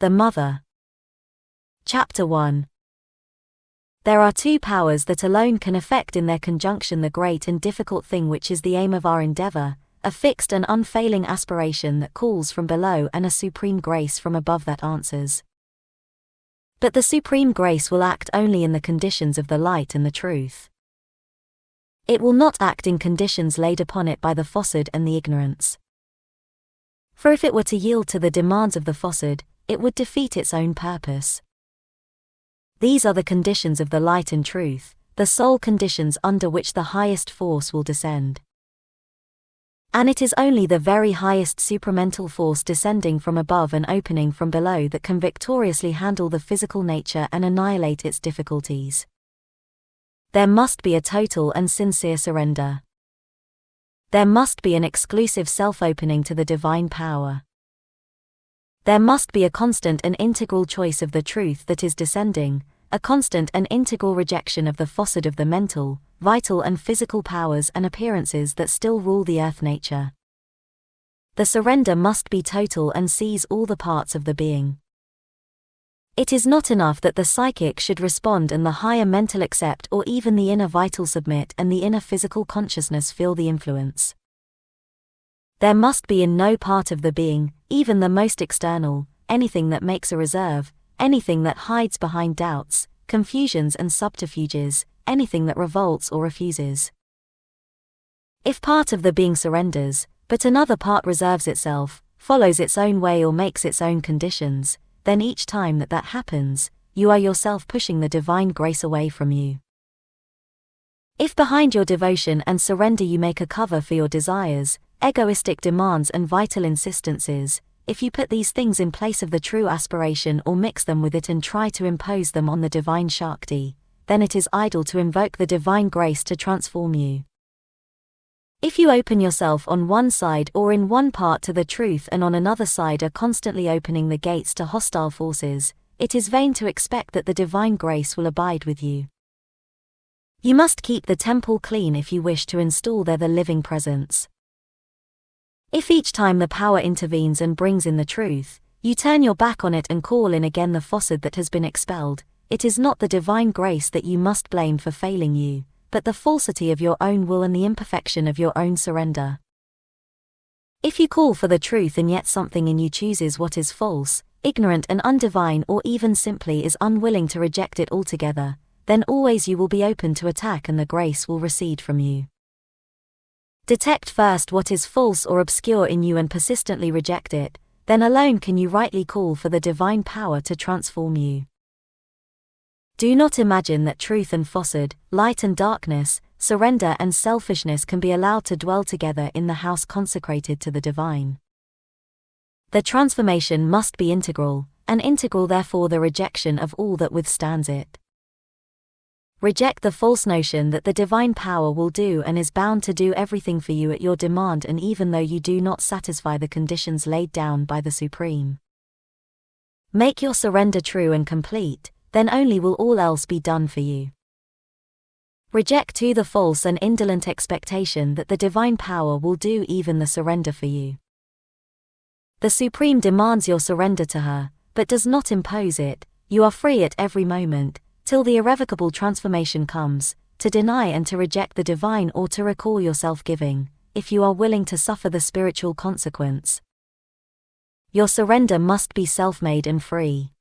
The Mother. Chapter 1. There are two powers that alone can effect in their conjunction the great and difficult thing which is the aim of our endeavor, a fixed and unfailing aspiration that calls from below and a supreme grace from above that answers. But the supreme grace will act only in the conditions of the light and the truth. It will not act in conditions laid upon it by the falsehood and the ignorance. For if it were to yield to the demands of the falsehood, it would defeat its own purpose. These are the conditions of the light and truth, the sole conditions under which the highest force will descend. And it is only the very highest supramental force descending from above and opening from below that can victoriously handle the physical nature and annihilate its difficulties. There must be a total and sincere surrender. There must be an exclusive self-opening to the divine power. There must be a constant and integral choice of the truth that is descending, a constant and integral rejection of the falsehood of the mental, vital and physical powers and appearances that still rule the earth nature. The surrender must be total and seize all the parts of the being. It is not enough that the psychic should respond and the higher mental accept or even the inner vital submit and the inner physical consciousness feel the influence. There must be in no part of the being, even the most external, anything that makes a reserve, anything that hides behind doubts, confusions and subterfuges, anything that revolts or refuses. If part of the being surrenders, but another part reserves itself, follows its own way or makes its own conditions, then each time that happens, you are yourself pushing the divine grace away from you. If behind your devotion and surrender you make a cover for your desires, egoistic demands and vital insistences, if you put these things in place of the true aspiration or mix them with it and try to impose them on the divine Shakti, then it is idle to invoke the divine grace to transform you. If you open yourself on one side or in one part to the truth and on another side are constantly opening the gates to hostile forces, it is vain to expect that the divine grace will abide with you. You must keep the temple clean if you wish to install there the living presence. If each time the power intervenes and brings in the truth, you turn your back on it and call in again the falsehood that has been expelled, it is not the divine grace that you must blame for failing you, but the falsity of your own will and the imperfection of your own surrender. If you call for the truth and yet something in you chooses what is false, ignorant and undivine or even simply is unwilling to reject it altogether, then always you will be open to attack and the grace will recede from you. Detect first what is false or obscure in you and persistently reject it, then alone can you rightly call for the divine power to transform you. Do not imagine that truth and falsehood, light and darkness, surrender and selfishness can be allowed to dwell together in the house consecrated to the divine. The transformation must be integral, and integral therefore the rejection of all that withstands it. Reject the false notion that the divine power will do and is bound to do everything for you at your demand and even though you do not satisfy the conditions laid down by the Supreme. Make your surrender true and complete, then only will all else be done for you. Reject too the false and indolent expectation that the divine power will do even the surrender for you. The Supreme demands your surrender to her, but does not impose it. You are free at every moment, till the irrevocable transformation comes, to deny and to reject the divine or to recall your self-giving, if you are willing to suffer the spiritual consequence. Your surrender must be self-made and free.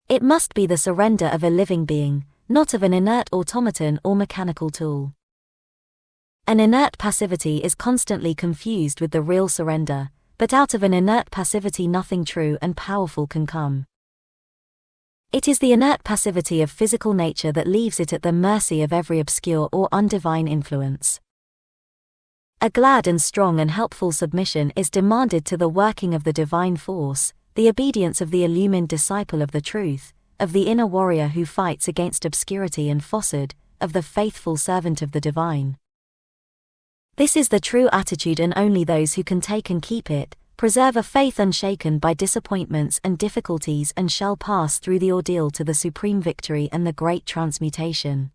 It must be the surrender of a living being, not of an inert automaton or mechanical tool. An inert passivity is constantly confused with the real surrender, but out of an inert passivity nothing true and powerful can come. It is the inert passivity of physical nature that leaves it at the mercy of every obscure or undivine influence. A glad and strong and helpful submission is demanded to the working of the divine force, the obedience of the illumined disciple of the truth, of the inner warrior who fights against obscurity and falsehood, of the faithful servant of the divine. This is the true attitude and only those who can take and keep it, preserve a faith unshaken by disappointments and difficulties and shall pass through the ordeal to the supreme victory and the great transmutation.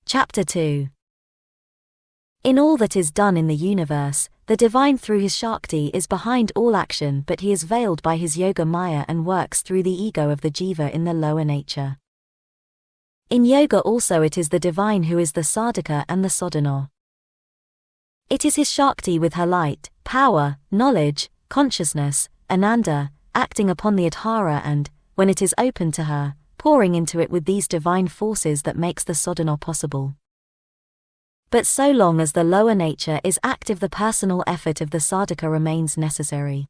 Chapter 2. In all that is done in the universe, the divine through his Shakti is behind all action, but he is veiled by his Yoga Maya and works through the ego of the Jiva in the lower nature. In yoga also it is the divine who is the sadhaka and the sadhana. It is his Shakti with her light, power, knowledge, consciousness, ananda, acting upon the adhara and, when it is open to her, pouring into it with these divine forces that makes the sadhana possible. But so long as the lower nature is active, the personal effort of the sadhaka remains necessary.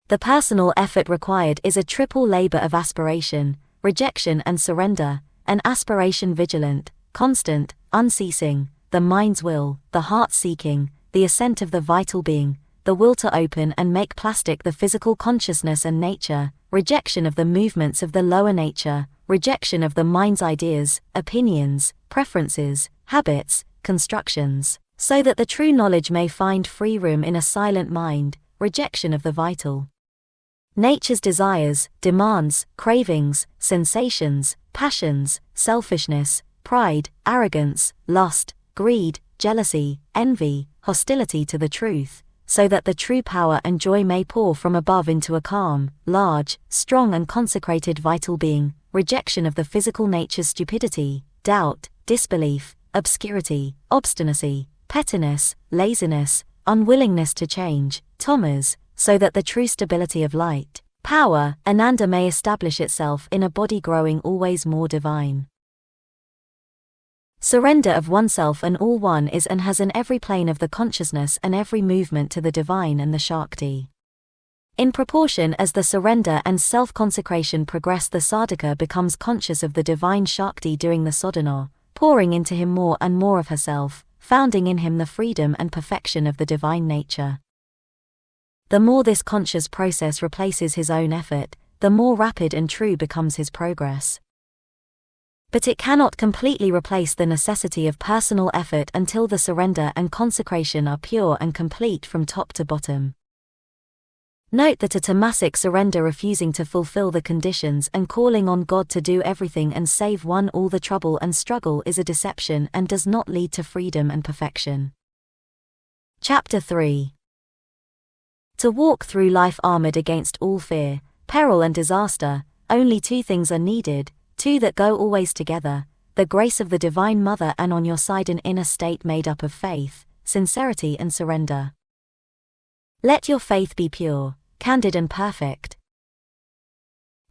The personal effort required is a triple labor of aspiration, rejection and surrender, an aspiration vigilant, constant, unceasing, the mind's will, the heart seeking, the assent of the vital being, the will to open and make plastic the physical consciousness and nature, rejection of the movements of the lower nature, rejection of the mind's ideas, opinions, preferences, habits, constructions, so that the true knowledge may find free room in a silent mind, rejection of the vital nature's desires, demands, cravings, sensations, passions, selfishness, pride, arrogance, lust, greed, jealousy, envy, hostility to the truth, so that the true power and joy may pour from above into a calm, large, strong and consecrated vital being, rejection of the physical nature's stupidity, doubt, disbelief, obscurity, obstinacy, pettiness, laziness, unwillingness to change, tamas, so that the true stability of light, power, ananda may establish itself in a body growing always more divine. Surrender of oneself and all one is and has in every plane of the consciousness and every movement to the divine and the Shakti. In proportion as the surrender and self-consecration progress, the sadhaka becomes conscious of the divine Shakti doing the sadhana, pouring into him more and more of herself, founding in him the freedom and perfection of the divine nature. The more this conscious process replaces his own effort, the more rapid and true becomes his progress. But it cannot completely replace the necessity of personal effort until the surrender and consecration are pure and complete from top to bottom. Note that a tamasic surrender refusing to fulfill the conditions and calling on God to do everything and save one all the trouble and struggle is a deception and does not lead to freedom and perfection. Chapter 3. To walk through life armored against all fear, peril and disaster, only two things are needed, two that go always together, the grace of the Divine Mother and on your side an inner state made up of faith, sincerity and surrender. Let your faith be pure, candid and perfect.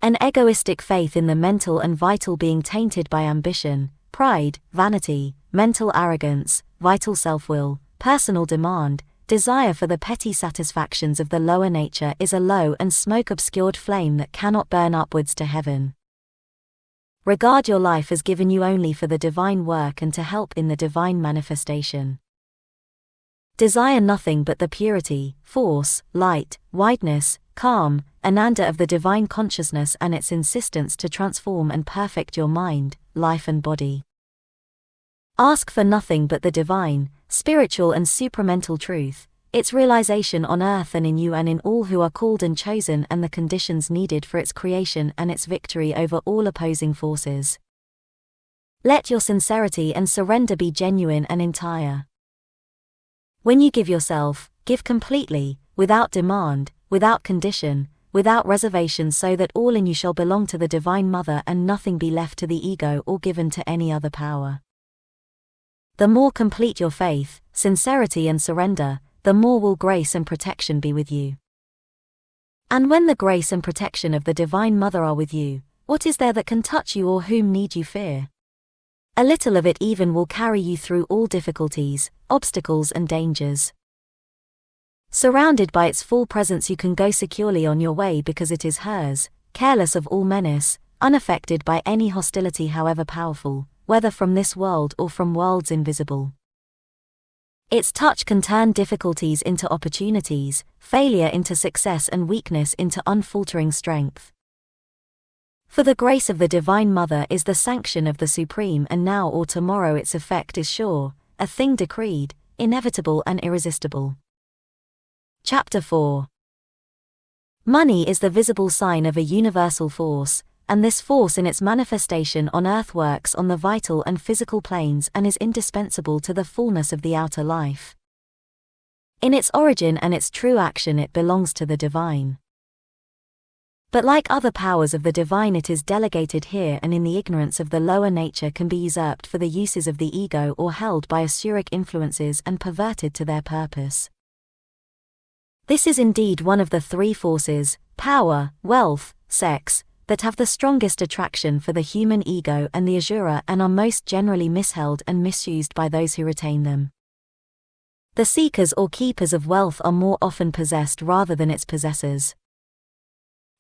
An egoistic faith in the mental and vital being tainted by ambition, pride, vanity, mental arrogance, vital self-will, personal demand, desire for the petty satisfactions of the lower nature is a low and smoke-obscured flame that cannot burn upwards to heaven. Regard your life as given you only for the divine work and to help in the divine manifestation. Desire nothing but the purity, force, light, wideness, calm, ananda of the divine consciousness and its insistence to transform and perfect your mind, life and body. Ask for nothing but the divine, spiritual and supramental truth, its realization on earth and in you and in all who are called and chosen and the conditions needed for its creation and its victory over all opposing forces. Let your sincerity and surrender be genuine and entire. When you give yourself, give completely, without demand, without condition, without reservation so that all in you shall belong to the Divine Mother and nothing be left to the ego or given to any other power. The more complete your faith, sincerity and surrender, the more will grace and protection be with you. And when the grace and protection of the Divine Mother are with you, what is there that can touch you or whom need you fear? A little of it even will carry you through all difficulties, obstacles and dangers. Surrounded by its full presence you can go securely on your way because it is hers, careless of all menace, unaffected by any hostility however powerful, whether from this world or from worlds invisible. Its touch can turn difficulties into opportunities, failure into success and weakness into unfaltering strength. For the grace of the Divine Mother is the sanction of the Supreme and now or tomorrow its effect is sure, a thing decreed, inevitable and irresistible. Chapter 4. Money is the visible sign of a universal force, and this force in its manifestation on earth works on the vital and physical planes and is indispensable to the fullness of the outer life. In its origin and its true action it belongs to the divine. But like other powers of the divine it is delegated here and in the ignorance of the lower nature can be usurped for the uses of the ego or held by Asuric influences and perverted to their purpose. This is indeed one of the three forces, power, wealth, sex, that have the strongest attraction for the human ego and the Asura and are most generally misheld and misused by those who retain them. The seekers or keepers of wealth are more often possessed rather than its possessors.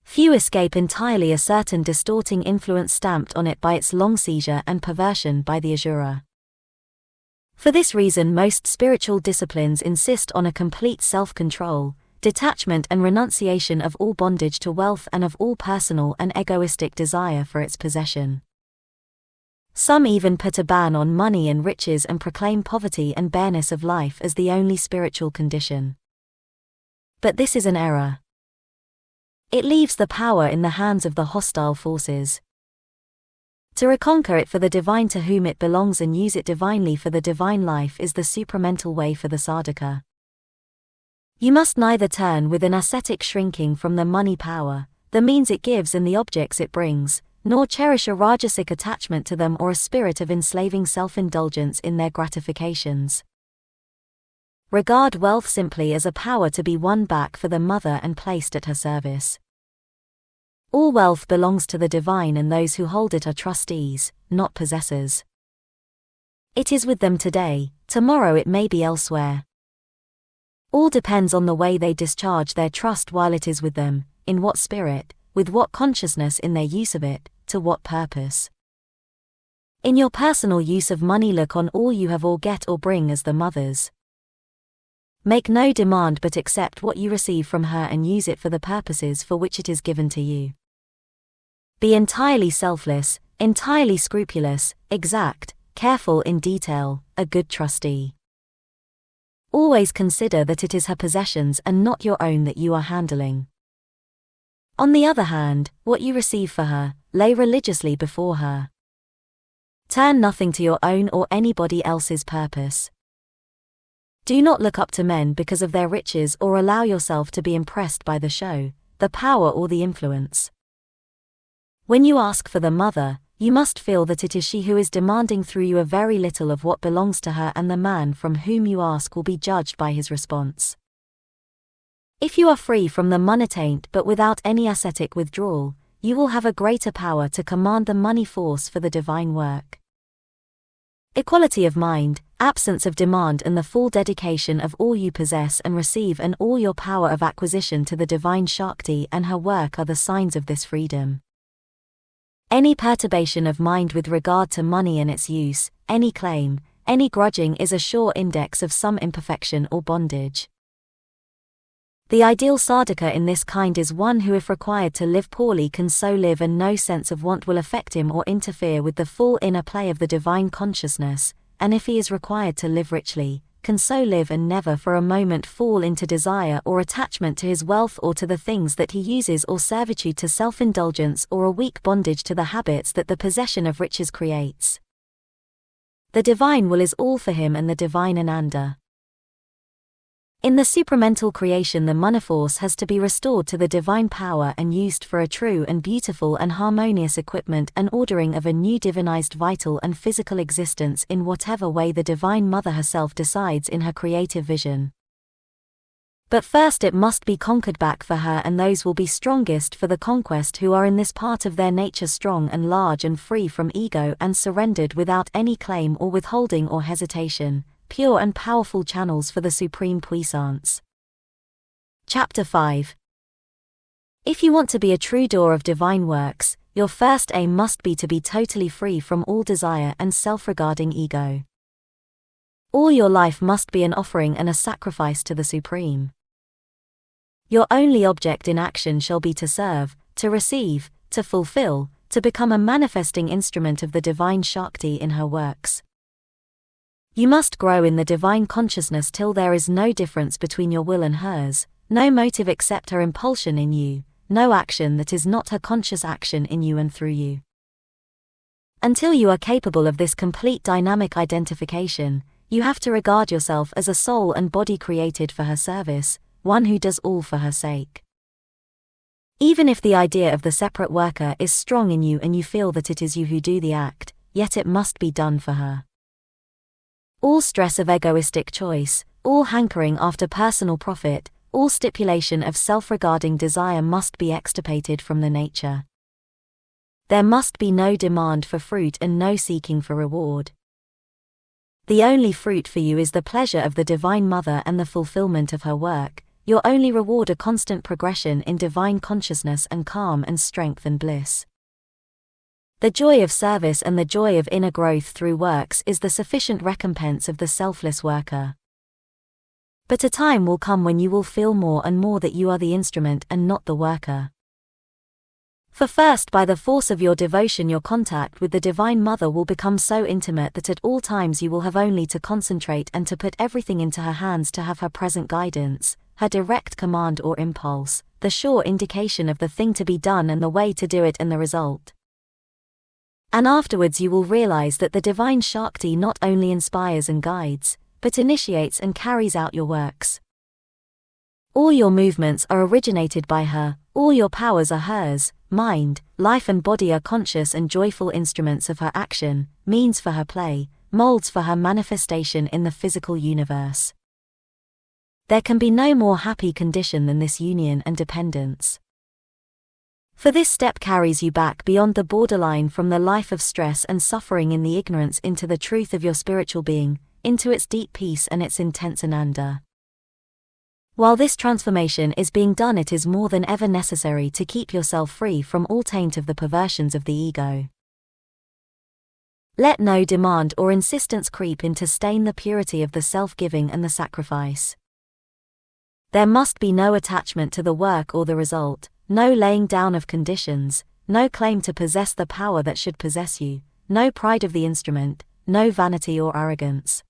Few escape entirely a certain distorting influence stamped on it by its long seizure and perversion by the Asura. For this reason most spiritual disciplines insist on a complete self-control, detachment and renunciation of all bondage to wealth and of all personal and egoistic desire for its possession. Some even put a ban on money and riches and proclaim poverty and bareness of life as the only spiritual condition. But this is an error. It leaves the power in the hands of the hostile forces. To reconquer it for the divine to whom it belongs and use it divinely for the divine life is the supramental way for the sadhaka. You must neither turn with an ascetic shrinking from the money power, the means it gives and the objects it brings, nor cherish a rajasic attachment to them or a spirit of enslaving self-indulgence in their gratifications. Regard wealth simply as a power to be won back for the mother and placed at her service. All wealth belongs to the divine and those who hold it are trustees, not possessors. It is with them today, tomorrow it may be elsewhere. All depends on the way they discharge their trust while it is with them, in what spirit, with what consciousness in their use of it, to what purpose. In your personal use of money look on all you have or get or bring as the mother's. Make no demand but accept what you receive from her and use it for the purposes for which it is given to you. Be entirely selfless, entirely scrupulous, exact, careful in detail, a good trustee. Always consider that it is her possessions and not your own that you are handling. On the other hand, what you receive for her, lay religiously before her. Turn nothing to your own or anybody else's purpose. Do not look up to men because of their riches or allow yourself to be impressed by the show, the power or the influence. When you ask for the mother, you must feel that it is she who is demanding through you a very little of what belongs to her and the man from whom you ask will be judged by his response. If you are free from the money taint but without any ascetic withdrawal, you will have a greater power to command the money force for the divine work. Equality of mind, absence of demand and the full dedication of all you possess and receive and all your power of acquisition to the divine Shakti and her work are the signs of this freedom. Any perturbation of mind with regard to money and its use, any claim, any grudging is a sure index of some imperfection or bondage. The ideal sadhaka in this kind is one who if required to live poorly can so live and no sense of want will affect him or interfere with the full inner play of the divine consciousness, and if he is required to live richly, can so live and never for a moment fall into desire or attachment to his wealth or to the things that he uses or servitude to self-indulgence or a weak bondage to the habits that the possession of riches creates. The divine will is all for him and the divine Ananda. In the supramental creation the monoforce has to be restored to the divine power and used for a true and beautiful and harmonious equipment and ordering of a new divinized vital and physical existence in whatever way the Divine Mother herself decides in her creative vision. But first it must be conquered back for her and those will be strongest for the conquest who are in this part of their nature strong and large and free from ego and surrendered without any claim or withholding or hesitation, pure and powerful channels for the supreme puissance. Chapter 5. If you want to be a true doer of divine works, your first aim must be to be totally free from all desire and self-regarding ego. All your life must be an offering and a sacrifice to the Supreme. Your only object in action shall be to serve, to receive, to fulfill, to become a manifesting instrument of the divine Shakti in her works. You must grow in the divine consciousness till there is no difference between your will and hers, no motive except her impulsion in you, no action that is not her conscious action in you and through you. Until you are capable of this complete dynamic identification, you have to regard yourself as a soul and body created for her service, one who does all for her sake. Even if the idea of the separate worker is strong in you and you feel that it is you who do the act, yet it must be done for her. All stress of egoistic choice, all hankering after personal profit, all stipulation of self-regarding desire must be extirpated from the nature. There must be no demand for fruit and no seeking for reward. The only fruit for you is the pleasure of the Divine Mother and the fulfillment of her work, your only reward a constant progression in divine consciousness and calm and strength and bliss. The joy of service and the joy of inner growth through works is the sufficient recompense of the selfless worker. But a time will come when you will feel more and more that you are the instrument and not the worker. For first, by the force of your devotion, your contact with the Divine Mother will become so intimate that at all times you will have only to concentrate and to put everything into her hands to have her present guidance, her direct command or impulse, the sure indication of the thing to be done and the way to do it and the result. And afterwards you will realize that the Divine Shakti not only inspires and guides, but initiates and carries out your works. All your movements are originated by her, all your powers are hers, mind, life and body are conscious and joyful instruments of her action, means for her play, molds for her manifestation in the physical universe. There can be no more happy condition than this union and dependence. For this step carries you back beyond the borderline from the life of stress and suffering in the ignorance into the truth of your spiritual being, into its deep peace and its intense ananda. While this transformation is being done, it is more than ever necessary to keep yourself free from all taint of the perversions of the ego. Let no demand or insistence creep in to stain the purity of the self-giving and the sacrifice. There must be no attachment to the work or the result, no laying down of conditions, no claim to possess the power that should possess you, no pride of the instrument, no vanity or arrogance.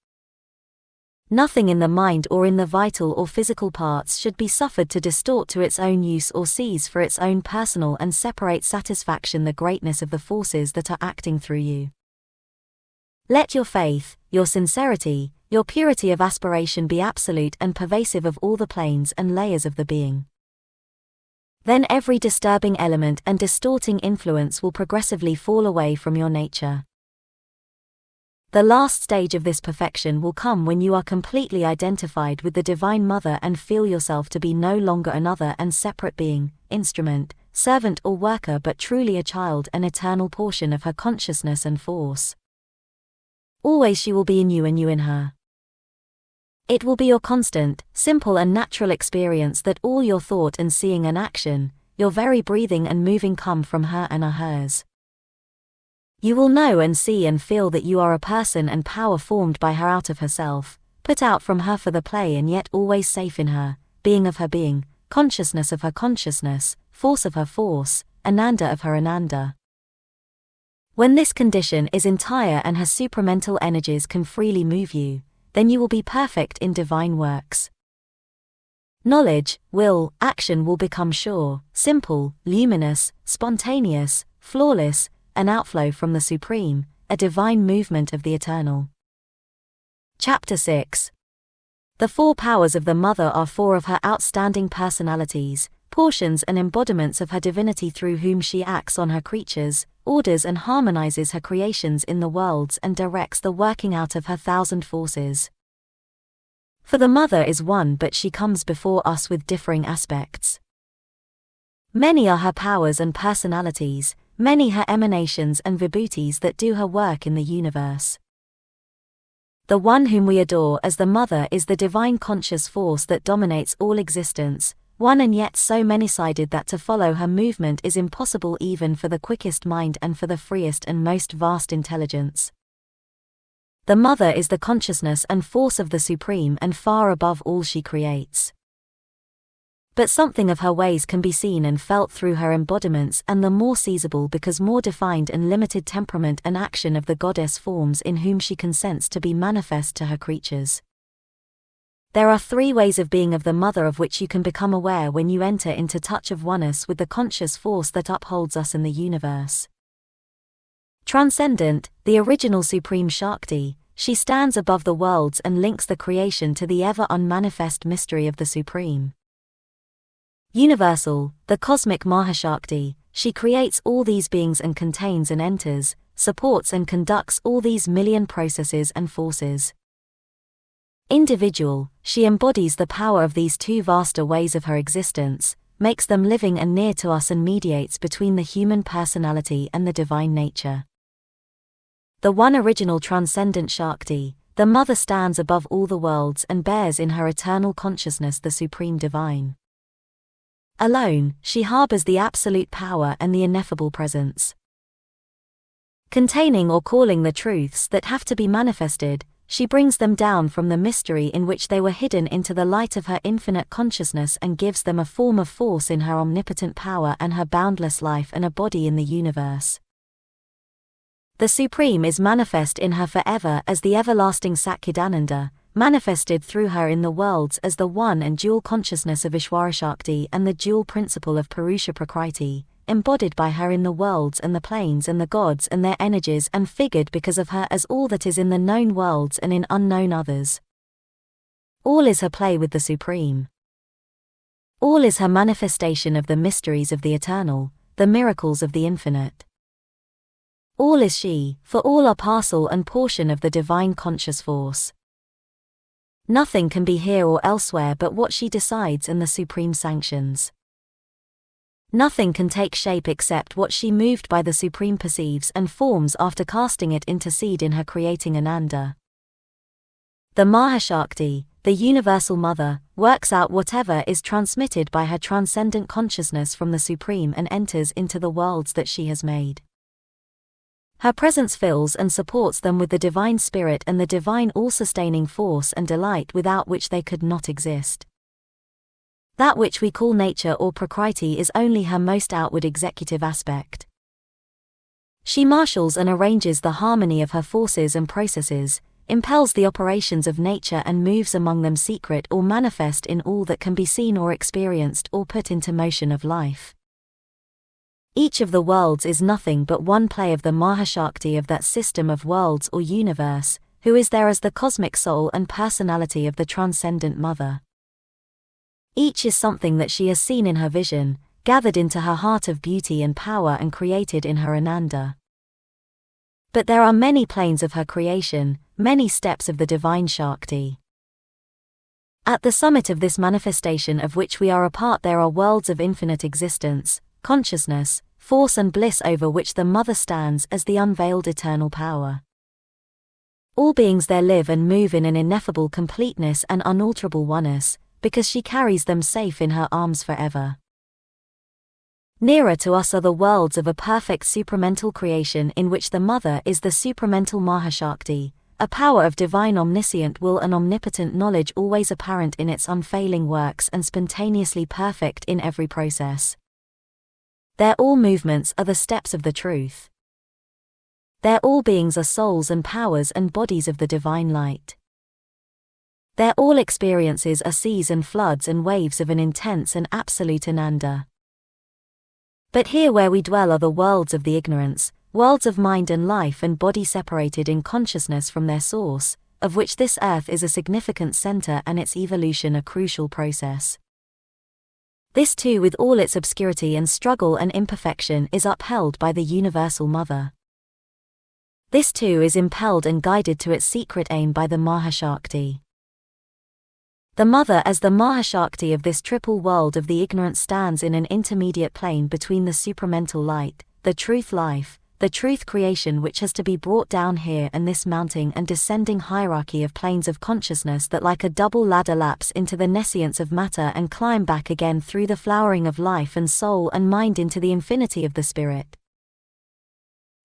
Nothing in the mind or in the vital or physical parts should be suffered to distort to its own use or seize for its own personal and separate satisfaction the greatness of the forces that are acting through you. Let your faith, your sincerity, your purity of aspiration be absolute and pervasive of all the planes and layers of the being. Then every disturbing element and distorting influence will progressively fall away from your nature. The last stage of this perfection will come when you are completely identified with the Divine Mother and feel yourself to be no longer another and separate being, instrument, servant or worker, but truly a child, an eternal portion of her consciousness and force. Always she will be in you and you in her. It will be your constant, simple and natural experience that all your thought and seeing and action, your very breathing and moving come from her and are hers. You will know and see and feel that you are a person and power formed by her out of herself, put out from her for the play and yet always safe in her, being of her being, consciousness of her consciousness, force of her force, ananda of her ananda. When this condition is entire and her supramental energies can freely move you, then you will be perfect in divine works. Knowledge, will, action will become sure, simple, luminous, spontaneous, flawless, an outflow from the Supreme, a divine movement of the Eternal. Chapter 6. The four powers of the Mother are four of her outstanding personalities, portions and embodiments of her divinity through whom she acts on her creatures, orders and harmonizes her creations in the worlds and directs the working out of her thousand forces. For the Mother is one, but she comes before us with differing aspects. Many are her powers and personalities, many her emanations and vibhutis that do her work in the universe. The one whom we adore as the Mother is the divine conscious force that dominates all existence, one and yet so many-sided that to follow her movement is impossible even for the quickest mind and for the freest and most vast intelligence. The Mother is the consciousness and force of the Supreme and far above all she creates. But something of her ways can be seen and felt through her embodiments, and the more seizable because more defined and limited temperament and action of the goddess forms in whom she consents to be manifest to her creatures. There are three ways of being of the mother of which you can become aware when you enter into touch of oneness with the conscious force that upholds us in the universe. Transcendent, the original supreme Shakti, she stands above the worlds and links the creation to the ever-unmanifest mystery of the Supreme. Universal, the cosmic Mahashakti, she creates all these beings and contains and enters, supports and conducts all these million processes and forces. Individual, she embodies the power of these two vaster ways of her existence, makes them living and near to us and mediates between the human personality and the divine nature. The one original transcendent Shakti, the mother stands above all the worlds and bears in her eternal consciousness the supreme divine. Alone, she harbors the absolute power and the ineffable presence. Containing or calling the truths that have to be manifested, she brings them down from the mystery in which they were hidden into the light of her infinite consciousness and gives them a form of force in her omnipotent power and her boundless life and a body in the universe. The Supreme is manifest in her forever as the everlasting Satchidananda, manifested through her in the worlds as the one and dual consciousness of Ishvara Shakti and the dual principle of Purusha Prakriti, embodied by her in the worlds and the planes and the gods and their energies and figured because of her as all that is in the known worlds and in unknown others. All is her play with the Supreme. All is her manifestation of the mysteries of the eternal, the miracles of the infinite. All is she, for all are parcel and portion of the divine conscious force. Nothing can be here or elsewhere but what she decides and the Supreme sanctions. Nothing can take shape except what she moved by the Supreme perceives and forms after casting it into seed in her creating Ananda. The Mahashakti, the universal mother, works out whatever is transmitted by her transcendent consciousness from the Supreme and enters into the worlds that she has made. Her presence fills and supports them with the divine spirit and the divine all-sustaining force and delight without which they could not exist. That which we call nature or prakriti is only her most outward executive aspect. She marshals and arranges the harmony of her forces and processes, impels the operations of nature and moves among them secret or manifest in all that can be seen or experienced or put into motion of life. Each of the worlds is nothing but one play of the Mahashakti of that system of worlds or universe, who is there as the cosmic soul and personality of the transcendent mother. Each is something that she has seen in her vision, gathered into her heart of beauty and power and created in her Ananda. But there are many planes of her creation, many steps of the divine Shakti. At the summit of this manifestation of which we are a part there are worlds of infinite existence, consciousness, force and bliss over which the mother stands as the unveiled eternal power. All beings there live and move in an ineffable completeness and unalterable oneness, because she carries them safe in her arms forever. Nearer to us are the worlds of a perfect supramental creation in which the mother is the supramental Mahashakti, a power of divine omniscient will and omnipotent knowledge always apparent in its unfailing works and spontaneously perfect in every process. Their all movements are the steps of the truth. Their all beings are souls and powers and bodies of the divine light. Their all experiences are seas and floods and waves of an intense and absolute Ananda. But here where we dwell are the worlds of the ignorance, worlds of mind and life and body separated in consciousness from their source, of which this earth is a significant center and its evolution a crucial process. This too with all its obscurity and struggle and imperfection is upheld by the universal mother. This too is impelled and guided to its secret aim by the Mahashakti. The mother as the Mahashakti of this triple world of the ignorant stands in an intermediate plane between the supramental light, the truth life, the truth creation which has to be brought down here and this mounting and descending hierarchy of planes of consciousness that like a double ladder lapse into the nescience of matter and climb back again through the flowering of life and soul and mind into the infinity of the spirit.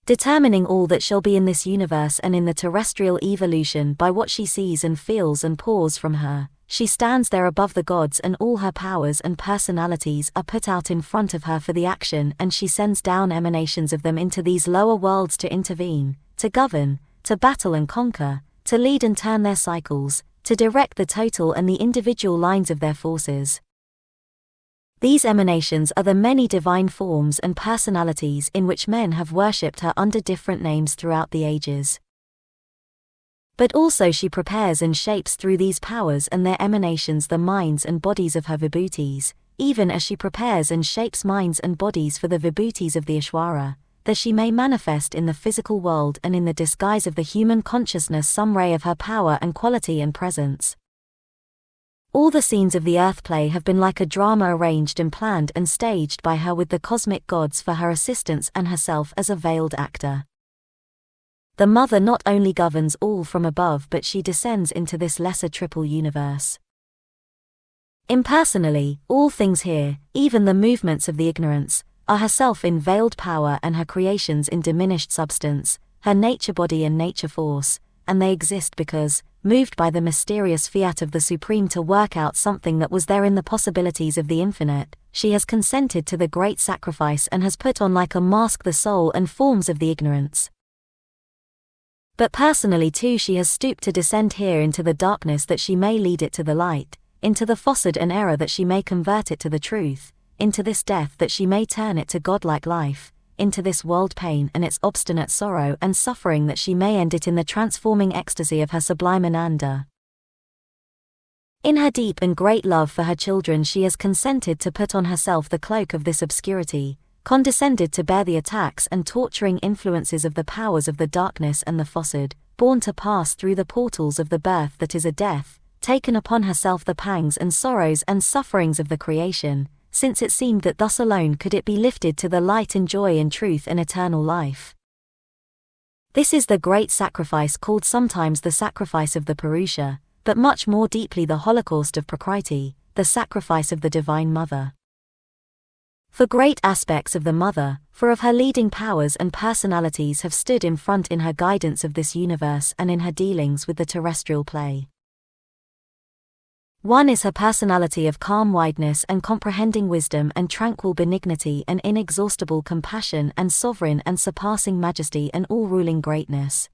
Determining all that shall be in this universe and in the terrestrial evolution by what she sees and feels and pours from her, she stands there above the gods and all her powers and personalities are put out in front of her for the action and she sends down emanations of them into these lower worlds to intervene, to govern, to battle and conquer, to lead and turn their cycles, to direct the total and the individual lines of their forces. These emanations are the many divine forms and personalities in which men have worshipped her under different names throughout the ages. But also she prepares and shapes through these powers and their emanations the minds and bodies of her vibhutis, even as she prepares and shapes minds and bodies for the vibhutis of the Ishvara, that she may manifest in the physical world and in the disguise of the human consciousness some ray of her power and quality and presence. All the scenes of the earth play have been like a drama arranged and planned and staged by her with the cosmic gods for her assistance and herself as a veiled actor. The Mother not only governs all from above but she descends into this lesser triple universe. Impersonally, all things here, even the movements of the ignorance, are herself in veiled power and her creations in diminished substance, her nature body and nature force, and they exist because, moved by the mysterious fiat of the Supreme to work out something that was there in the possibilities of the infinite, she has consented to the great sacrifice and has put on like a mask the soul and forms of the ignorance. But personally too she has stooped to descend here into the darkness that she may lead it to the light, into the falsehood and error that she may convert it to the truth, into this death that she may turn it to godlike life, into this world pain and its obstinate sorrow and suffering that she may end it in the transforming ecstasy of her sublime Ananda. In her deep and great love for her children she has consented to put on herself the cloak of this obscurity, condescended to bear the attacks and torturing influences of the powers of the darkness and the falsehood, born to pass through the portals of the birth that is a death, taken upon herself the pangs and sorrows and sufferings of the creation, since it seemed that thus alone could it be lifted to the light and joy and truth and eternal life. This is the great sacrifice called sometimes the sacrifice of the Purusha, but much more deeply the holocaust of Prakriti, the sacrifice of the Divine Mother. For great aspects of the Mother, for of her leading powers and personalities have stood in front in her guidance of this universe and in her dealings with the terrestrial play. One is her personality of calm wideness and comprehending wisdom and tranquil benignity and inexhaustible compassion and sovereign and surpassing majesty and all-ruling greatness.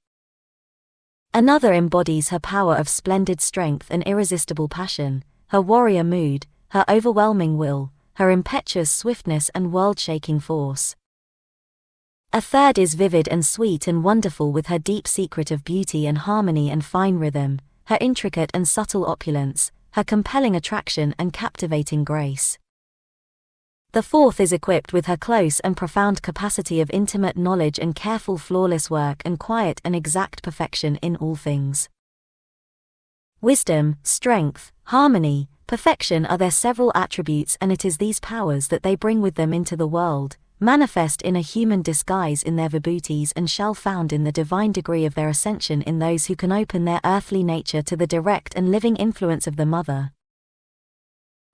Another embodies her power of splendid strength and irresistible passion, her warrior mood, her overwhelming will, her impetuous swiftness and world-shaking force. A third is vivid and sweet and wonderful with her deep secret of beauty and harmony and fine rhythm, her intricate and subtle opulence, her compelling attraction and captivating grace. The fourth is equipped with her close and profound capacity of intimate knowledge and careful flawless work and quiet and exact perfection in all things. Wisdom, strength, harmony, perfection are their several attributes and it is these powers that they bring with them into the world, manifest in a human disguise in their vibhutis and shall found in the divine degree of their ascension in those who can open their earthly nature to the direct and living influence of the Mother.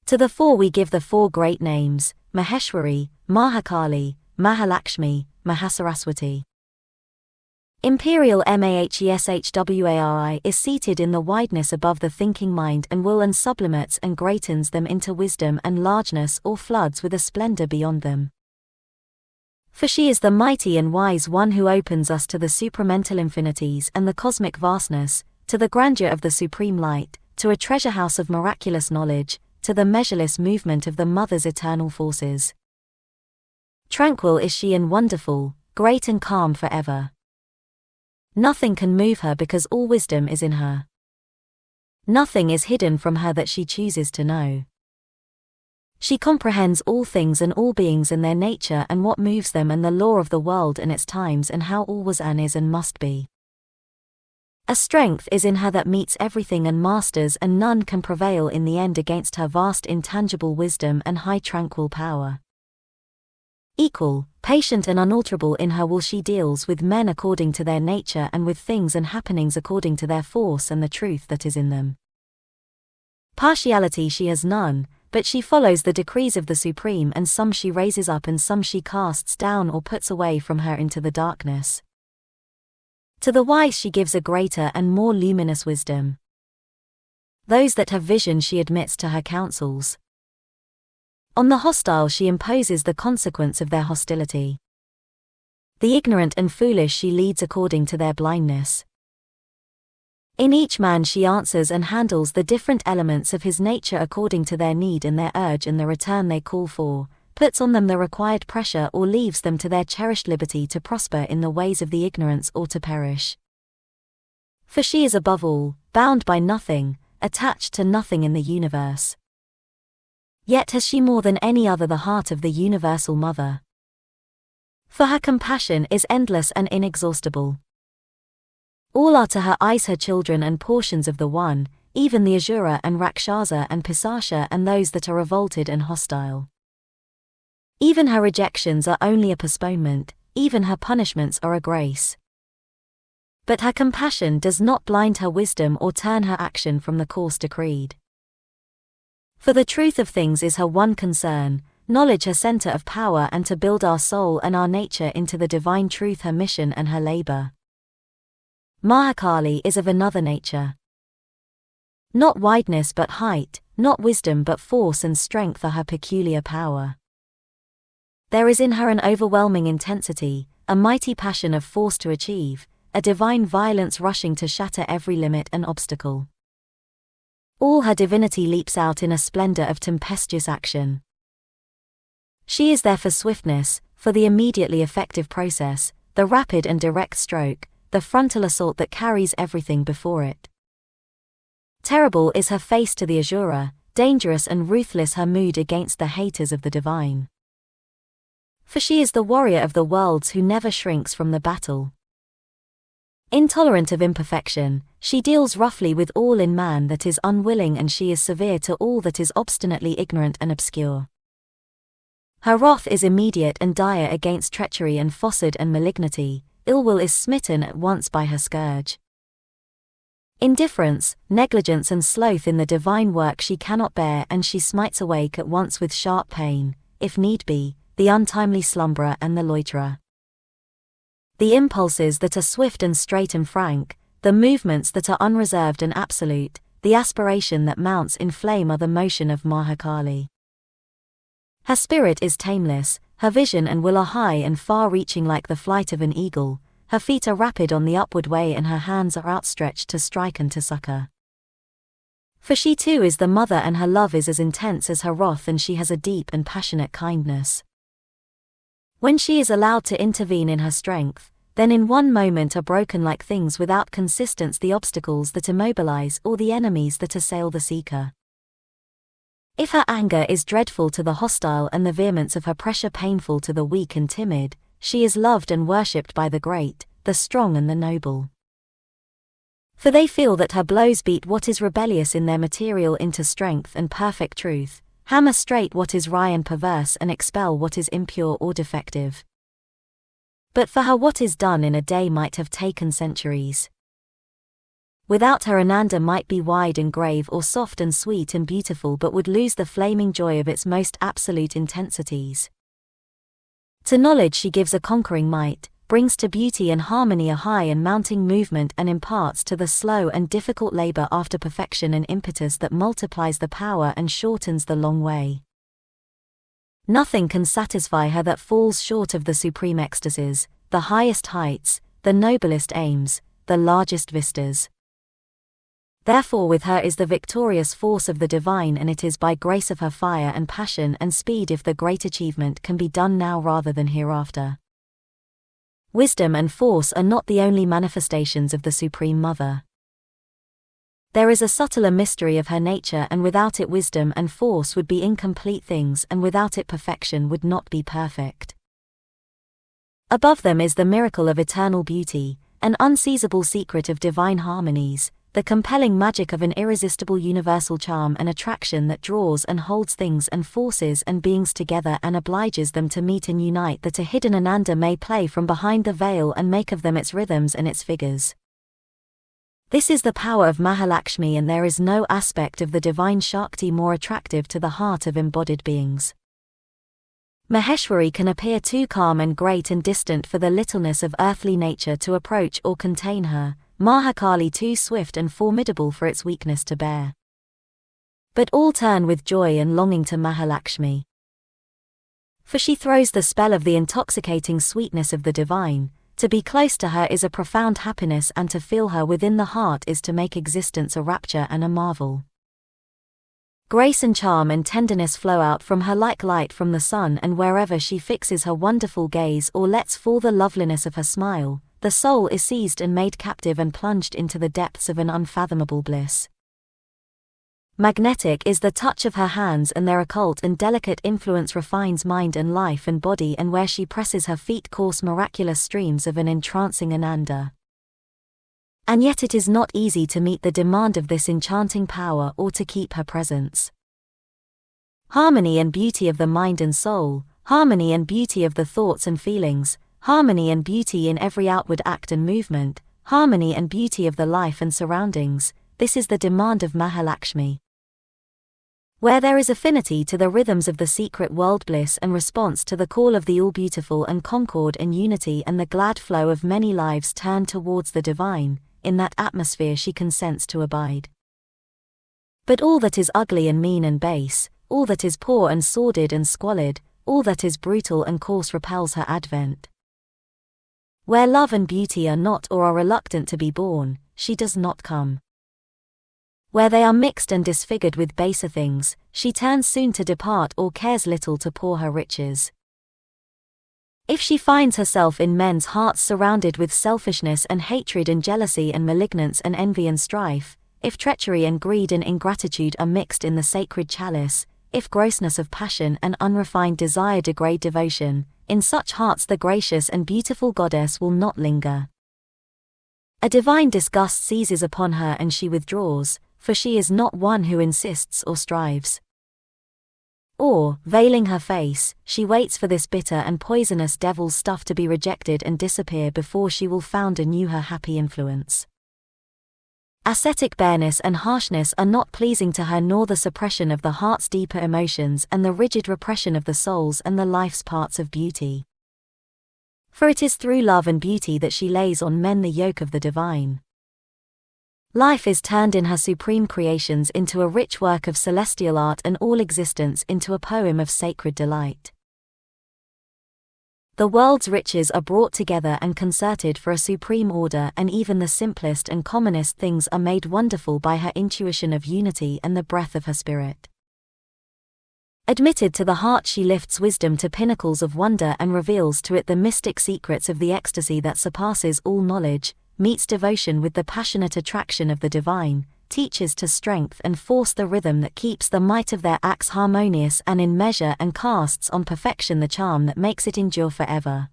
To the four we give the four great names, Maheshwari, Mahakali, Mahalakshmi, Mahasaraswati. Imperial Maheshwari is seated in the wideness above the thinking mind and will and sublimates and greatens them into wisdom and largeness or floods with a splendor beyond them. For she is the mighty and wise one who opens us to the supramental infinities and the cosmic vastness, to the grandeur of the supreme light, to a treasure house of miraculous knowledge, to the measureless movement of the Mother's eternal forces. Tranquil is she and wonderful, great and calm forever. Nothing can move her because all wisdom is in her. Nothing is hidden from her that she chooses to know. She comprehends all things and all beings and their nature and what moves them and the law of the world and its times and how all was and is and must be. A strength is in her that meets everything and masters and none can prevail in the end against her vast intangible wisdom and high tranquil power. Equal, patient and unalterable in her will she deals with men according to their nature and with things and happenings according to their force and the truth that is in them. Partiality she has none, but she follows the decrees of the Supreme and some she raises up and some she casts down or puts away from her into the darkness. To the wise she gives a greater and more luminous wisdom. Those that have vision she admits to her counsels. On the hostile she imposes the consequence of their hostility. The ignorant and foolish she leads according to their blindness. In each man she answers and handles the different elements of his nature according to their need and their urge and the return they call for, puts on them the required pressure or leaves them to their cherished liberty to prosper in the ways of the ignorance or to perish. For she is above all, bound by nothing, attached to nothing in the universe. Yet has she more than any other the heart of the universal mother. For her compassion is endless and inexhaustible. All are to her eyes her children and portions of the one, even the Asura and Rakshasa and Pisasha and those that are revolted and hostile. Even her rejections are only a postponement, even her punishments are a grace. But her compassion does not blind her wisdom or turn her action from the course decreed. For the truth of things is her one concern, knowledge her center of power, and to build our soul and our nature into the divine truth her mission and her labor. Mahakali is of another nature. Not wideness but height, not wisdom but force and strength are her peculiar power. There is in her an overwhelming intensity, a mighty passion of force to achieve, a divine violence rushing to shatter every limit and obstacle. All her divinity leaps out in a splendor of tempestuous action. She is there for swiftness, for the immediately effective process, the rapid and direct stroke, the frontal assault that carries everything before it. Terrible is her face to the Asura, dangerous and ruthless her mood against the haters of the divine. For she is the warrior of the worlds who never shrinks from the battle. Intolerant of imperfection, she deals roughly with all in man that is unwilling, and she is severe to all that is obstinately ignorant and obscure. Her wrath is immediate and dire against treachery and falsehood and malignity, ill will is smitten at once by her scourge. Indifference, negligence and sloth in the divine work she cannot bear, and she smites awake at once with sharp pain, if need be, the untimely slumberer and the loiterer. The impulses that are swift and straight and frank, the movements that are unreserved and absolute, the aspiration that mounts in flame are the motion of Mahakali. Her spirit is tameless, her vision and will are high and far-reaching like the flight of an eagle, her feet are rapid on the upward way and her hands are outstretched to strike and to succor. For she too is the mother, and her love is as intense as her wrath, and she has a deep and passionate kindness. When she is allowed to intervene in her strength, then in one moment are broken like things without consistence the obstacles that immobilize or the enemies that assail the seeker. If her anger is dreadful to the hostile and the vehemence of her pressure painful to the weak and timid, she is loved and worshipped by the great, the strong and the noble. For they feel that her blows beat what is rebellious in their material into strength and perfect truth, hammer straight what is wry and perverse, and expel what is impure or defective. But for her what is done in a day might have taken centuries. Without her Ananda might be wide and grave or soft and sweet and beautiful, but would lose the flaming joy of its most absolute intensities. To knowledge she gives a conquering might, brings to beauty and harmony a high and mounting movement, and imparts to the slow and difficult labor after perfection an impetus that multiplies the power and shortens the long way. Nothing can satisfy her that falls short of the supreme ecstasies, the highest heights, the noblest aims, the largest vistas. Therefore with her is the victorious force of the divine, and it is by grace of her fire and passion and speed if the great achievement can be done now rather than hereafter. Wisdom and force are not the only manifestations of the Supreme Mother. There is a subtler mystery of her nature, and without it wisdom and force would be incomplete things, and without it perfection would not be perfect. Above them is the miracle of eternal beauty, an unseizable secret of divine harmonies, the compelling magic of an irresistible universal charm and attraction that draws and holds things and forces and beings together and obliges them to meet and unite, that a hidden Ananda may play from behind the veil and make of them its rhythms and its figures. This is the power of Mahalakshmi, and there is no aspect of the divine Shakti more attractive to the heart of embodied beings. Maheshwari can appear too calm and great and distant for the littleness of earthly nature to approach or contain her, Mahakali too swift and formidable for its weakness to bear. But all turn with joy and longing to Mahalakshmi. For she throws the spell of the intoxicating sweetness of the divine, To be close to her is a profound happiness, and to feel her within the heart is to make existence a rapture and a marvel. Grace and charm and tenderness flow out from her like light from the sun, and wherever she fixes her wonderful gaze or lets fall the loveliness of her smile, the soul is seized and made captive and plunged into the depths of an unfathomable bliss. Magnetic is the touch of her hands, and their occult and delicate influence refines mind and life and body, and where she presses her feet course miraculous streams of an entrancing ananda. And yet it is not easy to meet the demand of this enchanting power or to keep her presence. Harmony and beauty of the mind and soul, harmony and beauty of the thoughts and feelings, harmony and beauty in every outward act and movement, harmony and beauty of the life and surroundings, this is the demand of Mahalakshmi. Where there is affinity to the rhythms of the secret world bliss and response to the call of the all-beautiful and concord and unity and the glad flow of many lives turned towards the divine, in that atmosphere she consents to abide. But all that is ugly and mean and base, all that is poor and sordid and squalid, all that is brutal and coarse repels her advent. Where love and beauty are not or are reluctant to be born, she does not come. Where they are mixed and disfigured with baser things, she turns soon to depart or cares little to pour her riches. If she finds herself in men's hearts surrounded with selfishness and hatred and jealousy and malignance and envy and strife, if treachery and greed and ingratitude are mixed in the sacred chalice, if grossness of passion and unrefined desire degrade devotion, in such hearts the gracious and beautiful goddess will not linger. A divine disgust seizes upon her and she withdraws, for she is not one who insists or strives. Or, veiling her face, she waits for this bitter and poisonous devil's stuff to be rejected and disappear before she will found anew her happy influence. Ascetic bareness and harshness are not pleasing to her, nor the suppression of the heart's deeper emotions and the rigid repression of the soul's and the life's parts of beauty. For it is through love and beauty that she lays on men the yoke of the divine. Life is turned in her supreme creations into a rich work of celestial art, and all existence into a poem of sacred delight. The world's riches are brought together and concerted for a supreme order, and even the simplest and commonest things are made wonderful by her intuition of unity and the breath of her spirit. Admitted to the heart, she lifts wisdom to pinnacles of wonder and reveals to it the mystic secrets of the ecstasy that surpasses all knowledge, meets devotion with the passionate attraction of the divine, teaches to strength and force the rhythm that keeps the might of their acts harmonious and in measure, and casts on perfection the charm that makes it endure forever.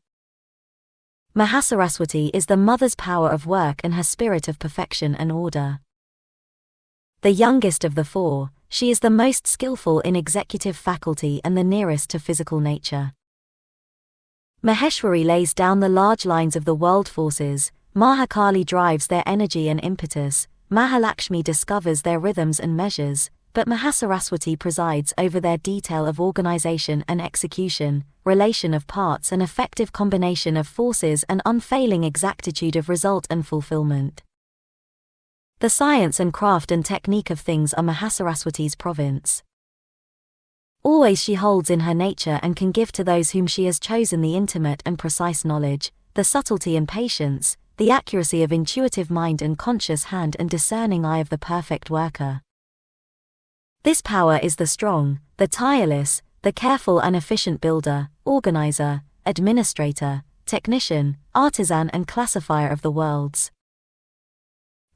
Mahasaraswati is the mother's power of work and her spirit of perfection and order. The youngest of the four, she is the most skillful in executive faculty and the nearest to physical nature. Maheshwari lays down the large lines of the world forces, Mahakali drives their energy and impetus, Mahalakshmi discovers their rhythms and measures, but Mahasaraswati presides over their detail of organization and execution, relation of parts and effective combination of forces and unfailing exactitude of result and fulfillment. The science and craft and technique of things are Mahasaraswati's province. Always she holds in her nature and can give to those whom she has chosen the intimate and precise knowledge, the subtlety and patience, the accuracy of intuitive mind and conscious hand and discerning eye of the perfect worker. This power is the strong, the tireless, the careful and efficient builder, organizer, administrator, technician, artisan and classifier of the worlds.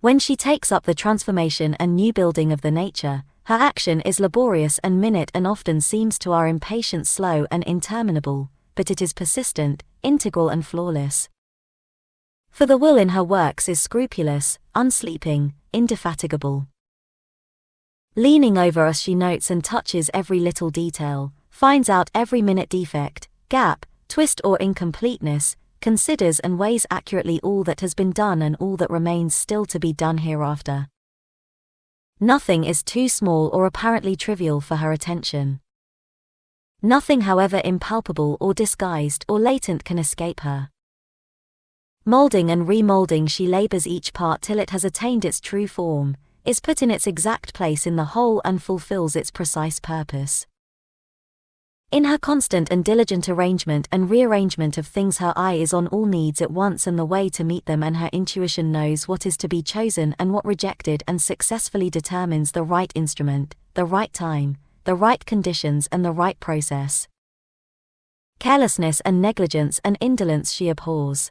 When she takes up the transformation and new building of the nature, her action is laborious and minute and often seems to our impatience slow and interminable, but it is persistent, integral and flawless. For the will in her works is scrupulous, unsleeping, indefatigable. Leaning over us she notes and touches every little detail, finds out every minute defect, gap, twist or incompleteness, considers and weighs accurately all that has been done and all that remains still to be done hereafter. Nothing is too small or apparently trivial for her attention. Nothing, however impalpable or disguised or latent, can escape her. Molding and remolding she labors each part till it has attained its true form, is put in its exact place in the whole and fulfills its precise purpose. In her constant and diligent arrangement and rearrangement of things, her eye is on all needs at once and the way to meet them, and her intuition knows what is to be chosen and what rejected, and successfully determines the right instrument, the right time, the right conditions, and the right process. Carelessness and negligence and indolence she abhors.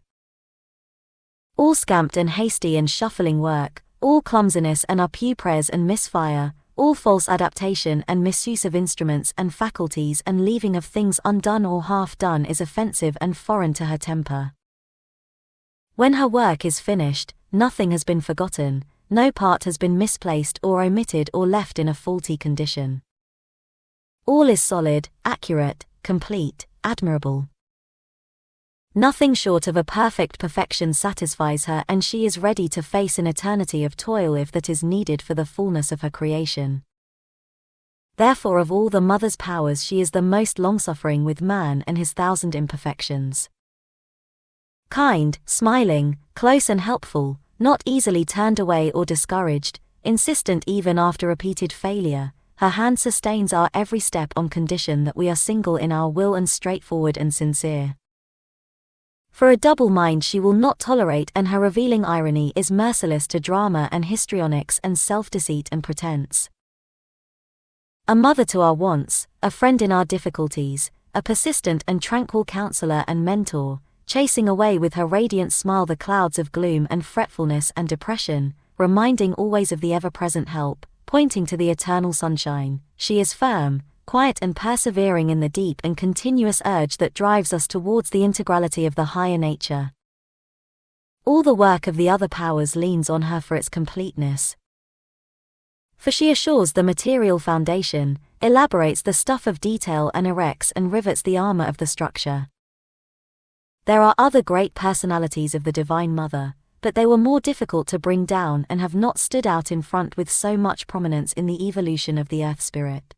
All scamped and hasty and shuffling work, all clumsiness and apeupres and misfire, all false adaptation and misuse of instruments and faculties and leaving of things undone or half done is offensive and foreign to her temper. When her work is finished, nothing has been forgotten, no part has been misplaced or omitted or left in a faulty condition. All is solid, accurate, complete, admirable. Nothing short of a perfect perfection satisfies her, and she is ready to face an eternity of toil if that is needed for the fullness of her creation. Therefore, of all the mother's powers, she is the most longsuffering with man and his 1,000 imperfections. Kind, smiling, close and helpful, not easily turned away or discouraged, insistent even after repeated failure, her hand sustains our every step on condition that we are single in our will and straightforward and sincere. For a double mind she will not tolerate, and her revealing irony is merciless to drama and histrionics and self-deceit and pretense. A mother to our wants, a friend in our difficulties, a persistent and tranquil counselor and mentor, chasing away with her radiant smile the clouds of gloom and fretfulness and depression, reminding always of the ever-present help, pointing to the eternal sunshine, she is firm, quiet and persevering in the deep and continuous urge that drives us towards the integrality of the higher nature. All the work of the other powers leans on her for its completeness. For she assures the material foundation, elaborates the stuff of detail, and erects and rivets the armor of the structure. There are other great personalities of the Divine Mother, but they were more difficult to bring down and have not stood out in front with so much prominence in the evolution of the Earth Spirit.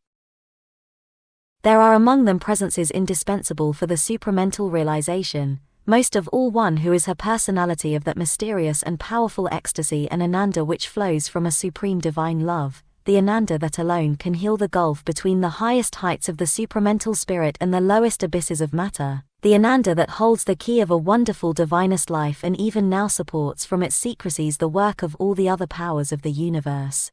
There are among them presences indispensable for the supramental realization, most of all one who is her personality of that mysterious and powerful ecstasy and ananda which flows from a supreme divine love, the ananda that alone can heal the gulf between the highest heights of the supramental spirit and the lowest abysses of matter, the ananda that holds the key of a wonderful divinest life and even now supports from its secrecies the work of all the other powers of the universe.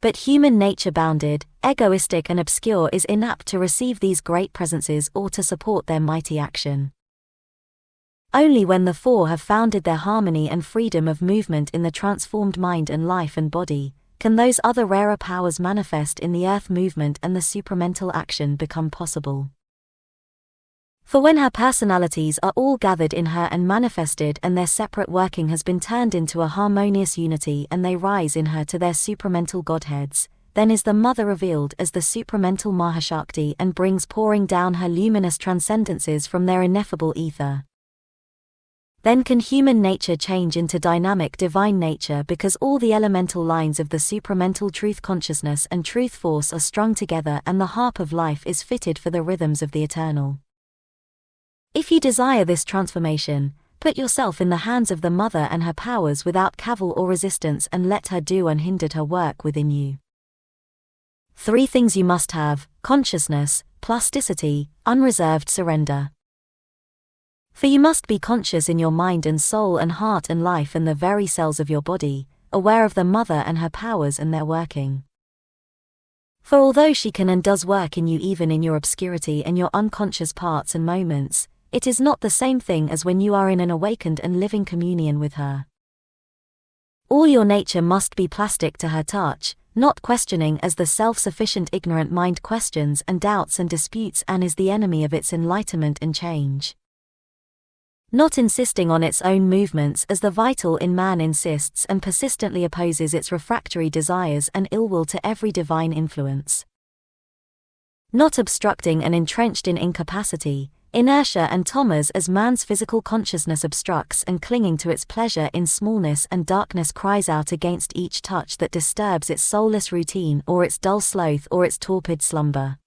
But human nature, bounded, egoistic and obscure, is inapt to receive these great presences or to support their mighty action. Only when the four have founded their harmony and freedom of movement in the transformed mind and life and body, can those other rarer powers manifest in the earth movement and the supramental action become possible. For when her personalities are all gathered in her and manifested, and their separate working has been turned into a harmonious unity, and they rise in her to their supramental godheads, then is the Mother revealed as the supramental Mahashakti and brings pouring down her luminous transcendences from their ineffable ether. Then can human nature change into dynamic divine nature, because all the elemental lines of the supramental truth consciousness and truth force are strung together, and the harp of life is fitted for the rhythms of the eternal. If you desire this transformation, put yourself in the hands of the Mother and her powers without cavil or resistance, and let her do unhindered her work within you. 3 things you must have: consciousness, plasticity, unreserved surrender. For you must be conscious in your mind and soul and heart and life and the very cells of your body, aware of the Mother and her powers and their working. For although she can and does work in you even in your obscurity and your unconscious parts and moments, it is not the same thing as when you are in an awakened and living communion with her. All your nature must be plastic to her touch, not questioning as the self-sufficient ignorant mind questions and doubts and disputes and is the enemy of its enlightenment and change. Not insisting on its own movements as the vital in man insists and persistently opposes its refractory desires and ill will to every divine influence. Not obstructing and entrenched in incapacity, inertia and traumas as man's physical consciousness obstructs and clinging to its pleasure in smallness and darkness cries out against each touch that disturbs its soulless routine or its dull sloth or its torpid slumber.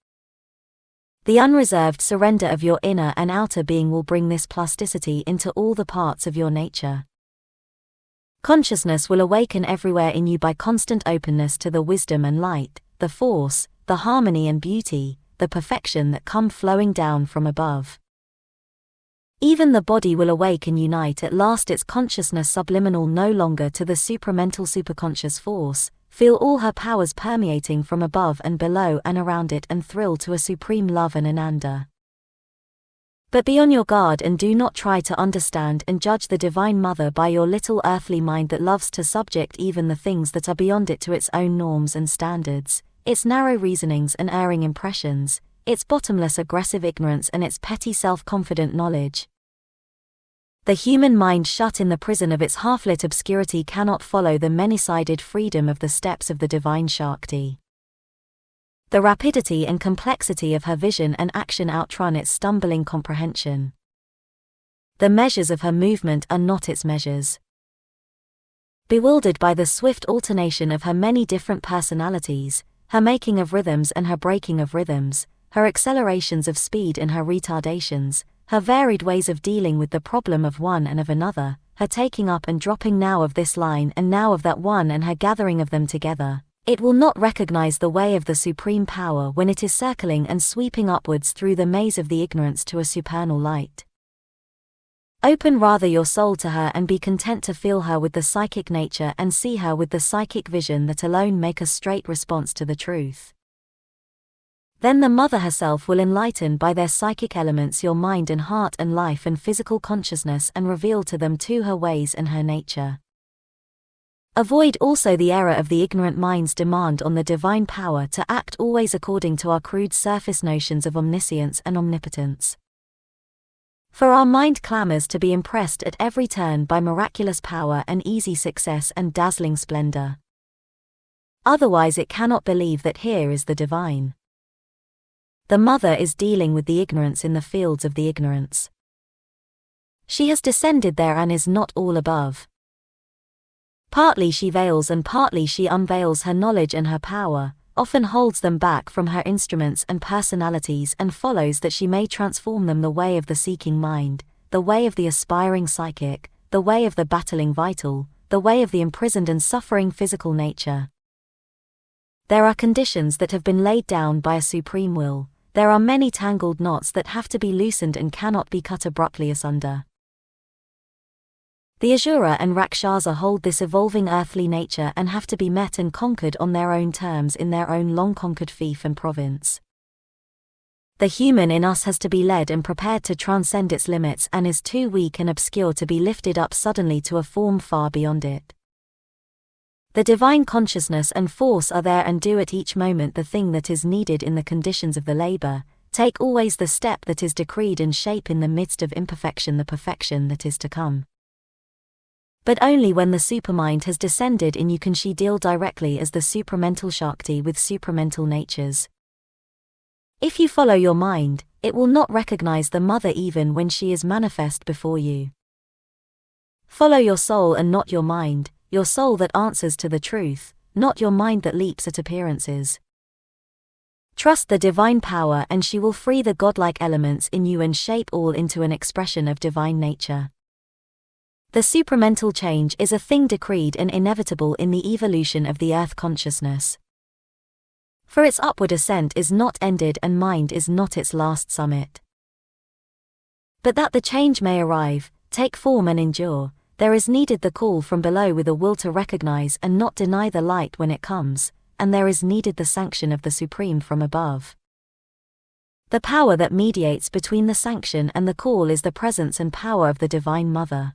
The unreserved surrender of your inner and outer being will bring this plasticity into all the parts of your nature. Consciousness will awaken everywhere in you by constant openness to the wisdom and light, the force, the harmony and beauty, the perfection that come flowing down from above. Even the body will awake and unite at last, its consciousness subliminal no longer to the supramental superconscious force, feel all her powers permeating from above and below and around it, and thrill to a supreme love and ananda. But be on your guard and do not try to understand and judge the Divine Mother by your little earthly mind that loves to subject even the things that are beyond it to its own norms and standards, its narrow reasonings and erring impressions, its bottomless aggressive ignorance and its petty self-confident knowledge. The human mind shut in the prison of its half-lit obscurity cannot follow the many-sided freedom of the steps of the divine Shakti. The rapidity and complexity of her vision and action outrun its stumbling comprehension. The measures of her movement are not its measures. Bewildered by the swift alternation of her many different personalities, her making of rhythms and her breaking of rhythms, her accelerations of speed and her retardations, her varied ways of dealing with the problem of one and of another, her taking up and dropping now of this line and now of that one and her gathering of them together, it will not recognize the way of the supreme power when it is circling and sweeping upwards through the maze of the ignorance to a supernal light. Open rather your soul to her and be content to feel her with the psychic nature and see her with the psychic vision that alone make a straight response to the truth. Then the Mother herself will enlighten by their psychic elements your mind and heart and life and physical consciousness and reveal to them too her ways and her nature. Avoid also the error of the ignorant mind's demand on the divine power to act always according to our crude surface notions of omniscience and omnipotence. For our mind clamors to be impressed at every turn by miraculous power and easy success and dazzling splendor. Otherwise it cannot believe that here is the divine. The Mother is dealing with the ignorance in the fields of the ignorance. She has descended there and is not all above. Partly she veils and partly she unveils her knowledge and her power, often holds them back from her instruments and personalities and follows that she may transform them the way of the seeking mind, the way of the aspiring psychic, the way of the battling vital, the way of the imprisoned and suffering physical nature. There are conditions that have been laid down by a supreme will. There are many tangled knots that have to be loosened and cannot be cut abruptly asunder. The Asura and Rakshasa hold this evolving earthly nature and have to be met and conquered on their own terms in their own long-conquered fief and province. The human in us has to be led and prepared to transcend its limits and is too weak and obscure to be lifted up suddenly to a form far beyond it. The divine consciousness and force are there and do at each moment the thing that is needed in the conditions of the labor, take always the step that is decreed and shape in the midst of imperfection the perfection that is to come. But only when the supermind has descended in you can she deal directly as the supramental Shakti with supramental natures. If you follow your mind, it will not recognize the Mother even when she is manifest before you. Follow your soul and not your mind, your soul that answers to the truth, not your mind that leaps at appearances. Trust the divine power and she will free the godlike elements in you and shape all into an expression of divine nature. The supermental change is a thing decreed and inevitable in the evolution of the earth consciousness. For its upward ascent is not ended and mind is not its last summit. But that the change may arrive, take form and endure, there is needed the call from below with a will to recognize and not deny the light when it comes, and there is needed the sanction of the Supreme from above. The power that mediates between the sanction and the call is the presence and power of the Divine Mother.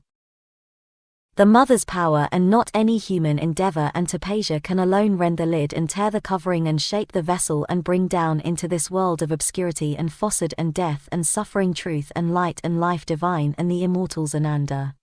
The Mother's power and not any human endeavor and tapasya can alone rend the lid and tear the covering and shape the vessel and bring down into this world of obscurity and falsehood and death and suffering truth and light and life divine and the immortal's ananda.